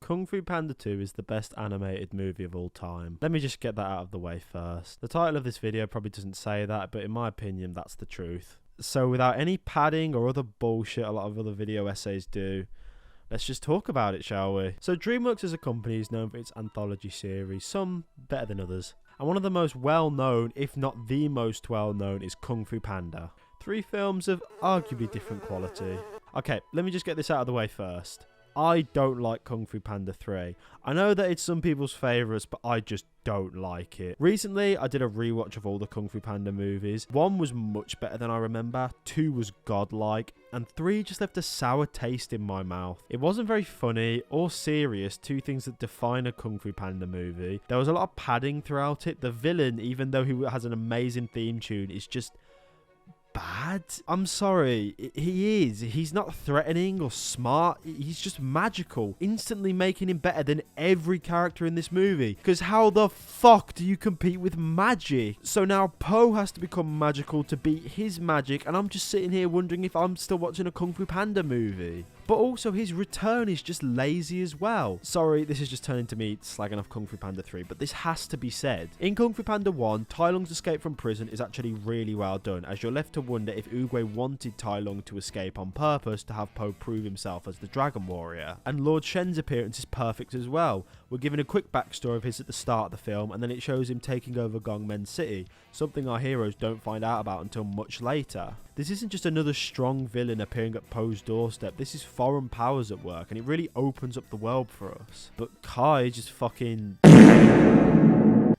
Kung Fu Panda 2 is the best animated movie of all time. Let me just get that out of the way first. The title of this video probably doesn't say that, but in my opinion, that's the truth. So without any padding or other bullshit a lot of other video essays do, let's just talk about it, shall we? So Dreamworks as a company is known for its anthology series, some better than others. And one of the most well-known, if not the most well-known, is Kung Fu Panda. 3 films of arguably different quality. Okay, let me just get this out of the way first. I don't like Kung Fu Panda 3. I know that it's some people's favourites, but I just don't like it. Recently, I did a rewatch of all the Kung Fu Panda movies. 1 was much better than I remember, 2 was godlike, and 3 just left a sour taste in my mouth. It wasn't very funny or serious, 2 things that define a Kung Fu Panda movie. There was a lot of padding throughout it. The villain, even though he has an amazing theme tune, is just bad. I'm sorry, he's not threatening or smart, he's just magical, instantly making him better than every character in this movie, because how the fuck do you compete with magic? So now Po has to become magical to beat his magic, and I'm just sitting here wondering if I'm still watching a Kung Fu Panda movie. But also his return is just lazy as well. Sorry, this is just turning to me slagging off Kung Fu Panda 3, but this has to be said. In Kung Fu Panda 1, Tai Lung's escape from prison is actually really well done, as you're left to wonder if Oogway wanted Tai Lung to escape on purpose to have Po prove himself as the Dragon Warrior. And Lord Shen's appearance is perfect as well. We're given a quick backstory of his at the start of the film, and then it shows him taking over Gongmen City, something our heroes don't find out about until much later. This isn't just another strong villain appearing at Po's doorstep, this is foreign powers at work, and it really opens up the world for us. But Kai just fucking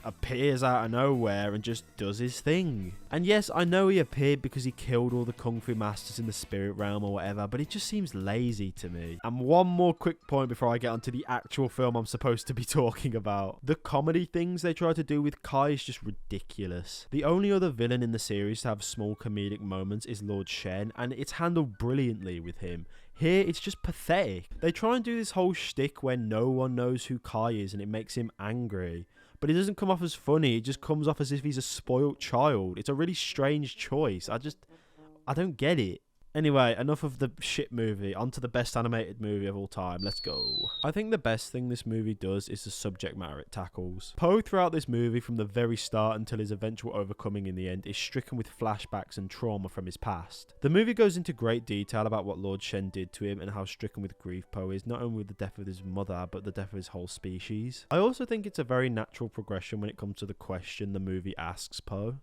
appears out of nowhere and just does his thing. And yes, I know he appeared because he killed all the Kung Fu masters in the spirit realm or whatever, but it just seems lazy to me. And one more quick point before I get onto the actual film I'm supposed to be talking about. The comedy things they try to do with Kai is just ridiculous. The only other villain in the series to have small comedic moments is Lord Shen, and it's handled brilliantly with him. Here, it's just pathetic. They try and do this whole shtick where no one knows who Kai is and it makes him angry. But it doesn't come off as funny, it just comes off as if he's a spoilt child. It's a really strange choice. I don't get it. Anyway, enough of the shit movie, onto the best animated movie of all time, let's go. I think the best thing this movie does is the subject matter it tackles. Po throughout this movie, from the very start until his eventual overcoming in the end, is stricken with flashbacks and trauma from his past. The movie goes into great detail about what Lord Shen did to him and how stricken with grief Po is, not only with the death of his mother, but the death of his whole species. I also think it's a very natural progression when it comes to the question the movie asks Po.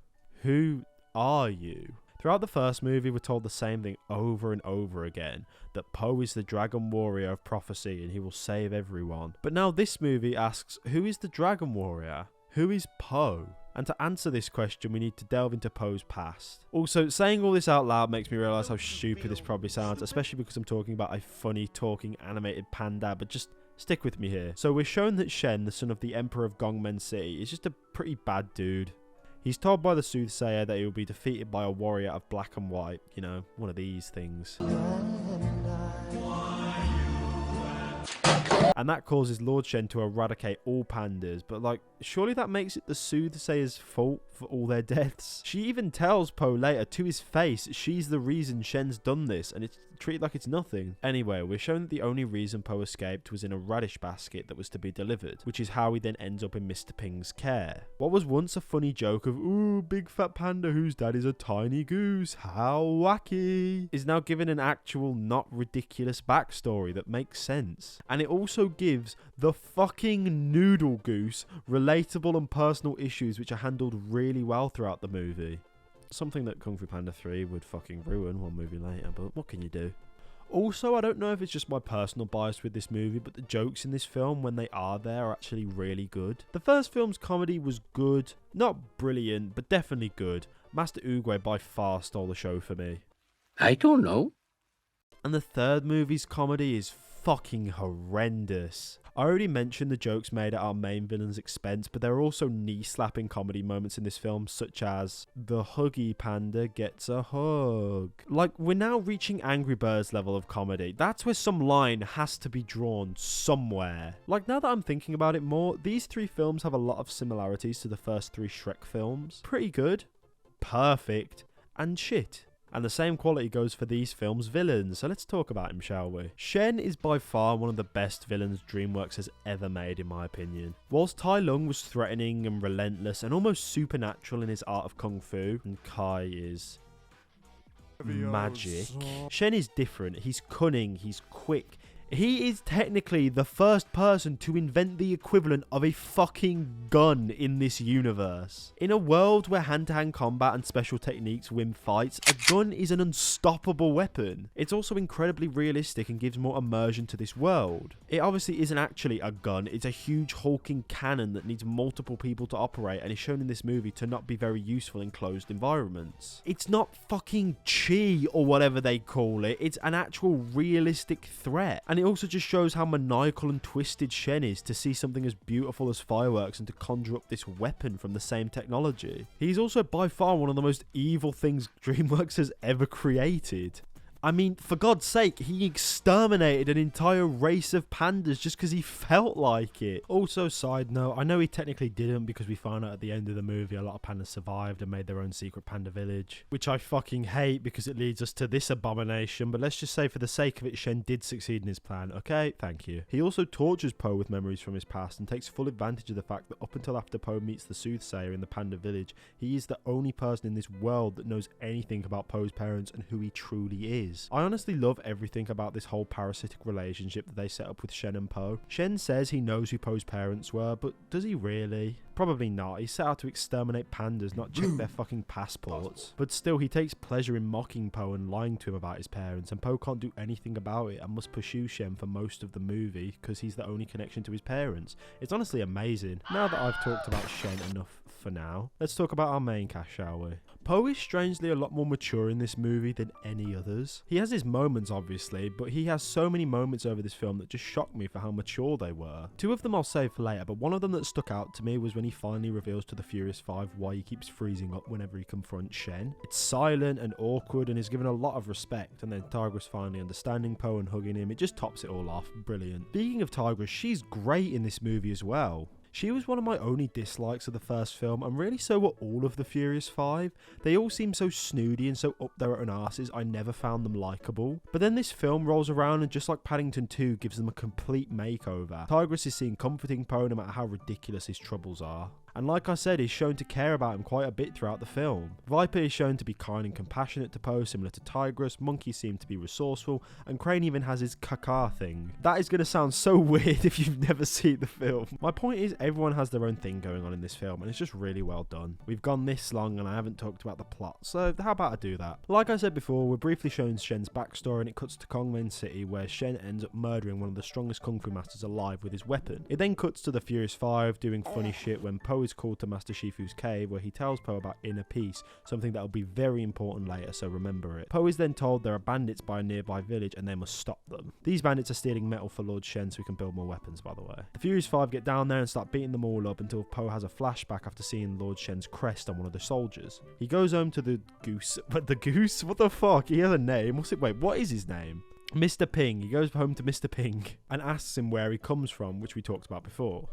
Who are you? Throughout the first movie, we're told the same thing over and over again, that Po is the Dragon Warrior of prophecy and he will save everyone. But now this movie asks, who is the Dragon Warrior? Who is Po? And to answer this question, we need to delve into Po's past. Also, saying all this out loud makes me realise how stupid this probably sounds, especially because I'm talking about a funny, talking, animated panda, but just stick with me here. So we're shown that Shen, the son of the Emperor of Gongmen City, is just a pretty bad dude. He's told by the soothsayer that he will be defeated by a warrior of black and white. You know, one of these things. And that causes Lord Shen to eradicate all pandas, but like, surely that makes it the soothsayer's fault for all their deaths? She even tells Po later to his face she's the reason Shen's done this, and it's treated like it's nothing. Anyway, we're shown that the only reason Po escaped was in a radish basket that was to be delivered, which is how he then ends up in Mr. Ping's care. What was once a funny joke of, ooh, big fat panda whose dad is a tiny goose, how wacky, is now given an actual, not ridiculous backstory that makes sense. And it also gives the fucking noodle goose relatable and personal issues which are handled really well throughout the movie. Something that Kung Fu Panda 3 would fucking ruin one movie later, but what can you do? Also, I don't know if it's just my personal bias with this movie, but the jokes in this film, when they are there, are actually really good. The first film's comedy was good, not brilliant, but definitely good. Master Oogway by far stole the show for me. I don't know. And the third movie's comedy is fucking horrendous. I already mentioned the jokes made at our main villain's expense, but there are also knee-slapping comedy moments in this film, such as, the Huggy Panda gets a hug. Like, we're now reaching Angry Birds level of comedy. That's where some line has to be drawn somewhere. Like, now that I'm thinking about it more, these 3 films have a lot of similarities to the first 3 Shrek films. Pretty good, perfect, and shit. And the same quality goes for these films' villains, so let's talk about him, shall we? Shen is by far one of the best villains Dreamworks has ever made, in my opinion. Whilst Tai Lung was threatening and relentless and almost supernatural in his art of kung fu, and Kai is magic, Shen is different. He's cunning, he's quick. He is technically the first person to invent the equivalent of a fucking gun in this universe. In a world where hand-to-hand combat and special techniques win fights, a gun is an unstoppable weapon. It's also incredibly realistic and gives more immersion to this world. It obviously isn't actually a gun, it's a huge hulking cannon that needs multiple people to operate and is shown in this movie to not be very useful in closed environments. It's not fucking chi or whatever they call it, it's an actual realistic threat. And it also just shows how maniacal and twisted Shen is to see something as beautiful as fireworks and to conjure up this weapon from the same technology. He's also by far one of the most evil things DreamWorks has ever created. I mean, for God's sake, he exterminated an entire race of pandas just because he felt like it. Also, side note, I know he technically didn't because we found out at the end of the movie a lot of pandas survived and made their own secret panda village, which I fucking hate because it leads us to this abomination, but let's just say for the sake of it, Shen did succeed in his plan, okay? Thank you. He also tortures Po with memories from his past and takes full advantage of the fact that up until after Po meets the soothsayer in the panda village, he is the only person in this world that knows anything about Po's parents and who he truly is. I honestly love everything about this whole parasitic relationship that they set up with Shen and Po. Shen says he knows who Po's parents were, but does he really? Probably not. He set out to exterminate pandas, not check their fucking passports. But still, he takes pleasure in mocking Po and lying to him about his parents, and Po can't do anything about it and must pursue Shen for most of the movie because he's the only connection to his parents. It's honestly amazing. Now that I've talked about Shen enough for now, let's talk about our main cast, shall we? Po is strangely a lot more mature in this movie than any others. He has his moments, obviously, but he has so many moments over this film that just shocked me for how mature they were. Two of them I'll save for later, but one of them that stuck out to me was when he finally reveals to the Furious Five why he keeps freezing up whenever he confronts Shen. It's silent and awkward and is given a lot of respect, and then Tigress finally understanding Po and hugging him, it just tops it all off. Brilliant. Speaking of Tigress, she's great in this movie as well. She was one of my only dislikes of the first film, and really so were all of the Furious Five. They all seem so snooty and so up their own arses, I never found them likeable. But then this film rolls around and just like Paddington 2 gives them a complete makeover. Tigress is seen comforting Po no matter how ridiculous his troubles are. And like I said, he's shown to care about him quite a bit throughout the film. Viper is shown to be kind and compassionate to Po, similar to Tigress. Monkey seemed to be resourceful, and Crane even has his caca thing. That is going to sound so weird if you've never seen the film. My point is, everyone has their own thing going on in this film, and it's just really well done. We've gone this long, and I haven't talked about the plot, so how about I do that? Like I said before, we're briefly shown Shen's backstory, and it cuts to Gongmen City, where Shen ends up murdering one of the strongest kung fu masters alive with his weapon. It then cuts to the Furious Five doing funny shit when Po is called to Master Shifu's cave, where he tells Po about inner peace, something that will be very important later, so remember it. Po is then told there are bandits by a nearby village and they must stop them. These bandits are stealing metal for Lord Shen so he can build more weapons, by the way. The Furious Five get down there and start beating them all up until Po has a flashback after seeing Lord Shen's crest on one of the soldiers. He goes home to the goose. But the goose? What the fuck? He has a name. Wait, what is his name? Mr. Ping. He goes home to Mr. Ping and asks him where he comes from, which we talked about before.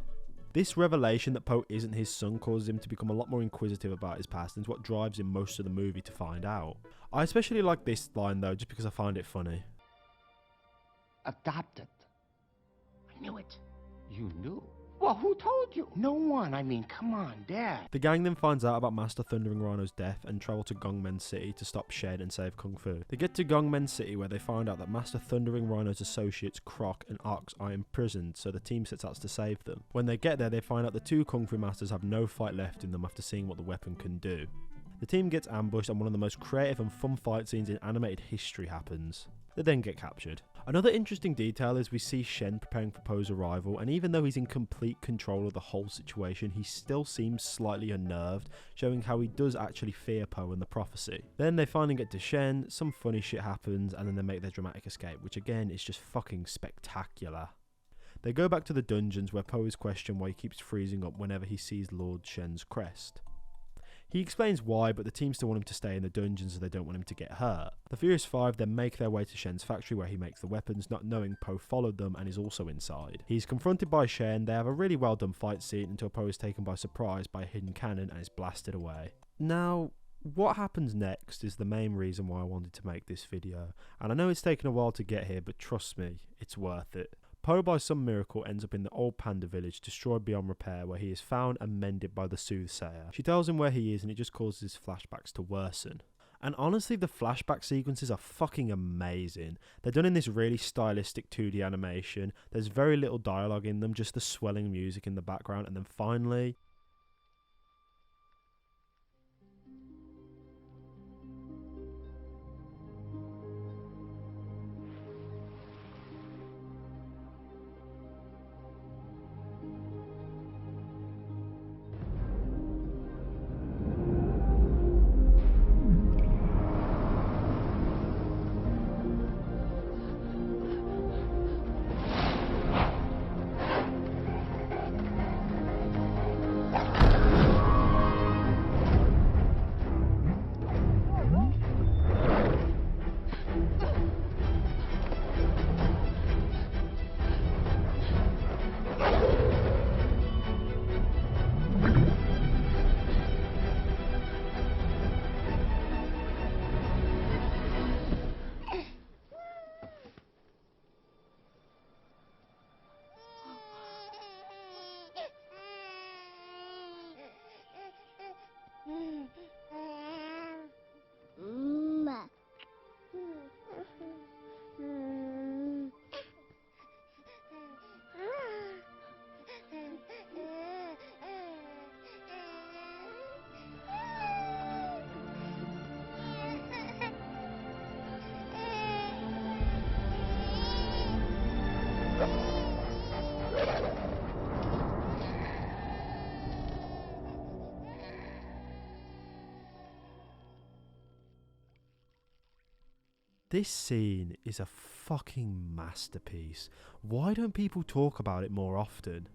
This revelation that Po isn't his son causes him to become a lot more inquisitive about his past, and it's what drives him most of the movie to find out. I especially like this line though, just because I find it funny. Adopted. I knew it. You knew? Well, who told you? No one. I mean, come on, Dad. The gang then finds out about Master Thundering Rhino's death and travel to Gongmen City to stop Shen and save Kung Fu. They get to Gongmen City where they find out that Master Thundering Rhino's associates Croc and Ox are imprisoned, so the team sets out to save them. When they get there, they find out the two Kung Fu masters have no fight left in them after seeing what the weapon can do. The team gets ambushed and one of the most creative and fun fight scenes in animated history happens. They then get captured. Another interesting detail is we see Shen preparing for Po's arrival, and even though he's in complete control of the whole situation, he still seems slightly unnerved, showing how he does actually fear Po and the prophecy. Then they finally get to Shen, some funny shit happens, and then they make their dramatic escape, which again is just fucking spectacular. They go back to the dungeons where Po is questioned why he keeps freezing up whenever he sees Lord Shen's crest. He explains why, but the team still want him to stay in the dungeons as they don't want him to get hurt. The Furious Five then make their way to Shen's factory where he makes the weapons, not knowing Po followed them and is also inside. He's confronted by Shen, they have a really well done fight scene until Po is taken by surprise by a hidden cannon and is blasted away. Now, What happens next is the main reason why I wanted to make this video, and I know it's taken a while to get here, but trust me, it's worth it. Po by some miracle ends up in the old panda village, destroyed beyond repair, where he is found and mended by the soothsayer. She tells him where he is and it just causes his flashbacks to worsen. And honestly, the flashback sequences are fucking amazing. They're done in this really stylistic 2D animation. There's very little dialogue in them, just the swelling music in the background, and then finally... This scene is a fucking masterpiece. Why don't people talk about it more often?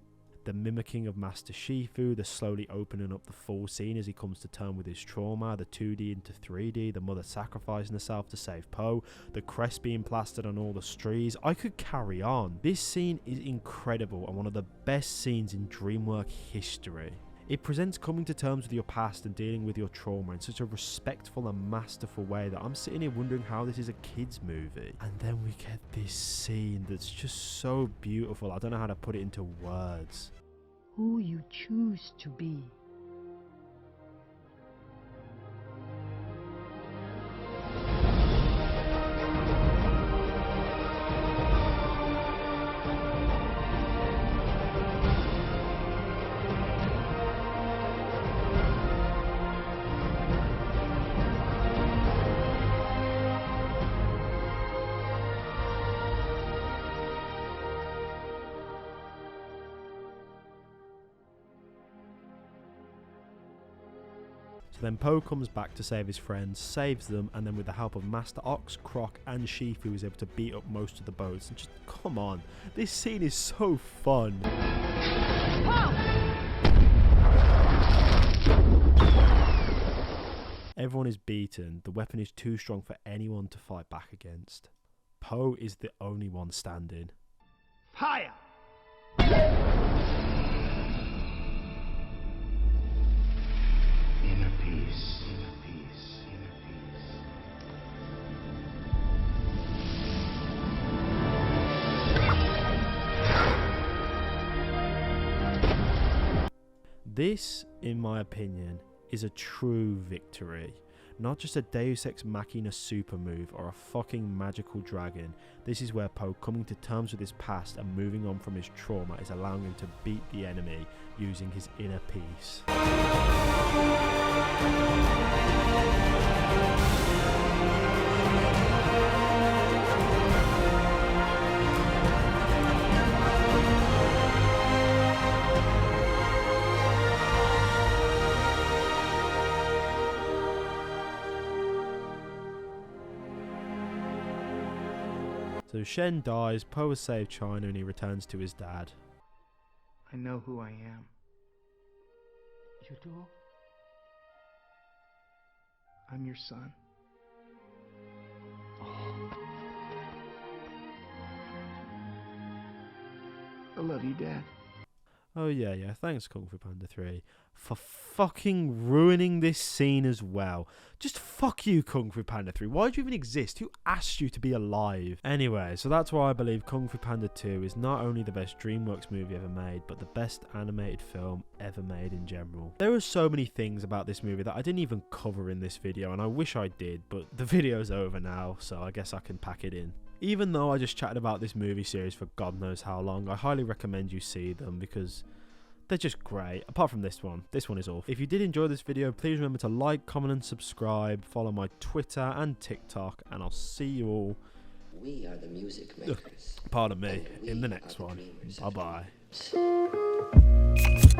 The mimicking of Master Shifu, the slowly opening up the full scene as he comes to terms with his trauma, the 2D into 3D, the mother sacrificing herself to save Po, the crest being plastered on all the trees. I could carry on. This scene is incredible and one of the best scenes in Dreamworks history. It presents coming to terms with your past and dealing with your trauma in such a respectful and masterful way that I'm sitting here wondering how this is a kid's movie. And then we get this scene that's just so beautiful. I don't know how to put it into words. Who you choose to be. So then Po comes back to save his friends, saves them, and then with the help of Master Ox, Croc and Shifu is able to beat up most of the boats. And just, come on, this scene is so fun. Everyone is beaten, the weapon is too strong for anyone to fight back against. Po is the only one standing. Fire! Inner peace, inner peace, inner peace. This, in my opinion, is a true victory. Not just a Deus Ex Machina super move or a fucking magical dragon. This is where Po, coming to terms with his past and moving on from his trauma, is allowing him to beat the enemy using his inner peace. So Shen dies, Po has saved China and he returns to his dad. I know who I am. You do? I'm your son. I love you, Dad. Oh yeah, thanks Kung Fu Panda 3 for fucking ruining this scene as well. Just fuck you, Kung Fu Panda 3. Why do you even exist? Who asked you to be alive? Anyway, so that's why I believe Kung Fu Panda 2 is not only the best Dreamworks movie ever made, but the best animated film ever made in general. There are so many things about this movie that I didn't even cover in this video, and I wish I did, but the video's over now, so I guess I can pack it in. Even though I just chatted about this movie series for God knows how long, I highly recommend you see them because they're just great. Apart from this one is awful. If you did enjoy this video, please remember to like, comment and subscribe. Follow my Twitter and TikTok, and I'll see you all, We are the music makers. pardon me, And we in the are next the one. dreamers Bye of bye. dreams.